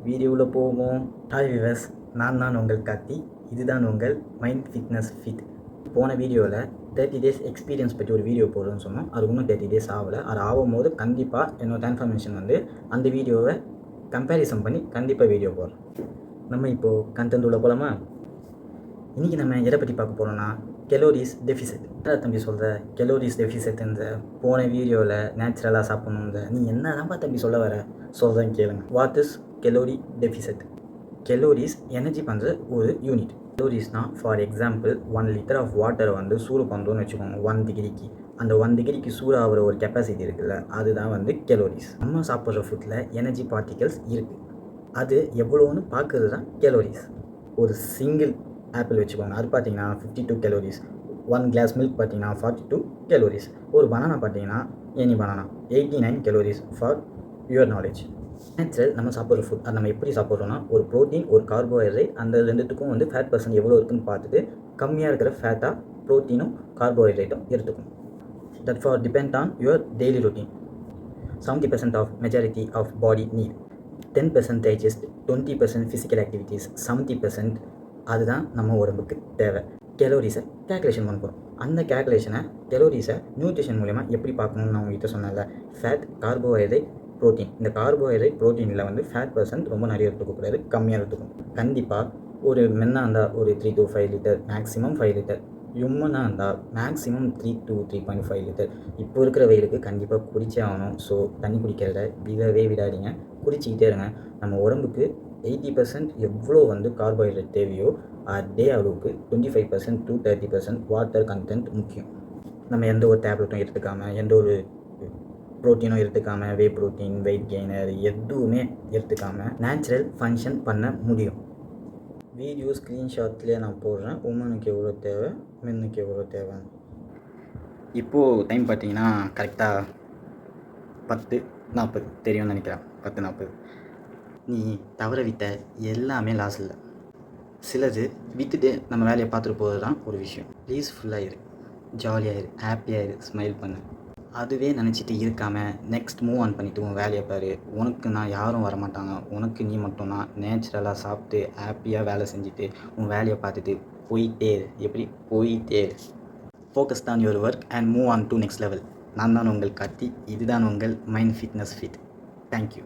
வீடியோவில் போவோம். Hi viewers, நான் தான் உங்கள் கார்த்தி. இதுதான் உங்கள் மைண்ட் ஃபிட்னஸ் ஃபிட். போன வீடியோவில் 30 டேஸ் எக்ஸ்பீரியன்ஸ் பற்றி ஒரு வீடியோ போடுறோன்னு சொன்னோம். அது இன்னும் 30 டேஸ் ஆகலை. அது ஆகும்போது கண்டிப்பாக என்னோட இன்ஃபர்மேஷன் வந்து அந்த வீடியோவை கம்பேரிசன் பண்ணி கண்டிப்பாக வீடியோ போடுறோம். நம்ம இப்போது கண்டென்ட் உள்ள போகலாமா? இன்றைக்கி நம்ம எதை பற்றி பார்க்க போகிறோன்னா கெலோரிஸ் டெஃபிசிட். தம்பி சொல்கிற கெலோரிஸ் டெஃபிசிட் இந்த போன வீடியோவில் நேச்சுரலாக சாப்பிடணுன்ற நீ என்ன தான்ப்பா தம்பி சொல்ல வர சொல்கிறேன் கேளுங்க. What is calorie deficit? Calories energy பண்ணுற ஒரு யூனிட். கெலோரிஸ்னால் ஃபார் எக்ஸாம்பிள் 1 லிட்டர் ஆஃப் வாட்டரை வந்து சூடு பண்ணுறோன்னு வச்சுக்கோங்க 1 டிகிரிக்கு. அந்த 1 டிகிரிக்கு சூடாகிற ஒரு கெப்பாசிட்டி இருக்குல்ல, அதுதான் வந்து கெலோரிஸ். நம்ம சாப்பிட்ற ஃபுட்டில் எனர்ஜி பார்ட்டிகல்ஸ் இருக்குது. அது எவ்வளோன்னு பார்க்குறது தான் கெலோரிஸ். ஒரு சிங்கிள் ஆப்பிள் வச்சுக்கோங்க, அது பார்த்தீங்கன்னா 52 கெலோரிஸ். 1 கிளாஸ் மில்க் பார்த்தீங்கன்னா 42 கெலோரிஸ். ஒரு பனானா பார்த்தீங்கன்னா any banana 89 calories for your knowledge. Natural நம்ம சாப்பிட்ற ஃபுட் அது நம்ம எப்படி சாப்பிட்றோன்னா ஒரு ப்ரோட்டீன் ஒரு கார்போஹைட்ரேட், அந்த ரெண்டுத்துக்கும் வந்து ஃபேட் பர்சன்ட் எவ்வளோ இருக்குன்னு பார்த்துட்டு கம்மியாக இருக்கிற ஃபேட்டாக ப்ரோட்டீனும் கார்போஹைட்ரேட்டும் எடுத்துக்கணும். That for depend on your daily routine. 70% of majority of body need, 10% digest, 20% physical activities, 70% அதுதான் நம்ம உடம்புக்கு தேவை. கெலோரிஸை கேல்குலேஷன் பண்ண போகிறோம். அந்த கேல்குலேஷனை கெலோரிஸை நியூட்ரிஷன் மூலமா எப்படி பார்க்கணும்னு நான் உங்ககிட்ட சொன்னேன்ல. Fat, carbohydrate, protein. இந்த கார்போஹைட்ரேட் ப்ரோட்டீனில் வந்து ஃபேட் பர்சன்ட் ரொம்ப நிறைய எடுத்துக்கக்கூடாது, கம்மியாக எடுத்துக்கணும். கண்டிப்பாக ஒரு மென்னாக இருந்தால் ஒரு 3 to 5 லிட்டர், மேக்ஸிமம் 5 லிட்டர். யும்மனாக இருந்தால் மேக்ஸிமம் 3 to 3.5 லிட்டர். இப்போ இருக்கிற வெயிலுக்கு கண்டிப்பாக குடிச்சே ஆகணும். ஸோ தண்ணி குடிக்கிறத விடவே விடாதீங்க, குடிச்சிக்கிட்டே இருங்க. நம்ம உடம்புக்கு 80% எவ்வளோ வந்து கார்போஹைட்ரேட் தேவையோ அதே அளவுக்கு 25% to 30% வாட்டர் கண்டென்ட் முக்கியம். நம்ம எந்த ஒரு டேப்லெட்டும் எடுத்துக்காமல், எந்த ஒரு ப்ரோட்டீனும் எடுத்துக்காமல், வே ப்ரோட்டீன், வெயிட் கெய்னர் எதுவுமே எடுத்துக்காமல் நேச்சுரல் ஃபங்க்ஷன் பண்ண முடியும். வீடியோ ஸ்க்ரீன்ஷாட்லேயே நான் போடுறேன். உமனுக்கு எவ்வளோ தேவை, மென்னுக்கு எவ்வளோ தேவை. இப்போது டைம் பார்த்தீங்கன்னா கரெக்டாக 10:40 தெரியும்னு நினைக்கிறேன். 10:40. நீ தவற விட்ட எல்லாமே லாஸ் இல்லை. சிலது விற்றுட்டு நம்ம வேலையை பார்த்துட்டு போகிறது தான் ஒரு விஷயம். ப்ளீஸ் ஃபுல்லாக இரு, ஜாலியாக இரு, ஹாப்பியாக இரு, ஸ்மைல் பண்ணு. அதுவே நினச்சிட்டு இருக்காமல் நெக்ஸ்ட் மூவ் ஆன் பண்ணிவிட்டு உன் வேலையை பாரு. உனக்கு நான் யாரும் வரமாட்டாங்க, உனக்கு நீ மட்டும்தான். நேச்சுரலாக சாப்பிட்டு ஹாப்பியாக வேலை செஞ்சுட்டு உன் வேலையை பார்த்துட்டு போயிட்டே இரு. எப்படி போயிட்டே இரு. Focus on your work and move on to next level. நான் தான் உங்கள் கார்த்தி. இதுதான் உங்கள் மைண்ட் ஃபிட்னஸ் ஃபிட். தேங்க்யூ.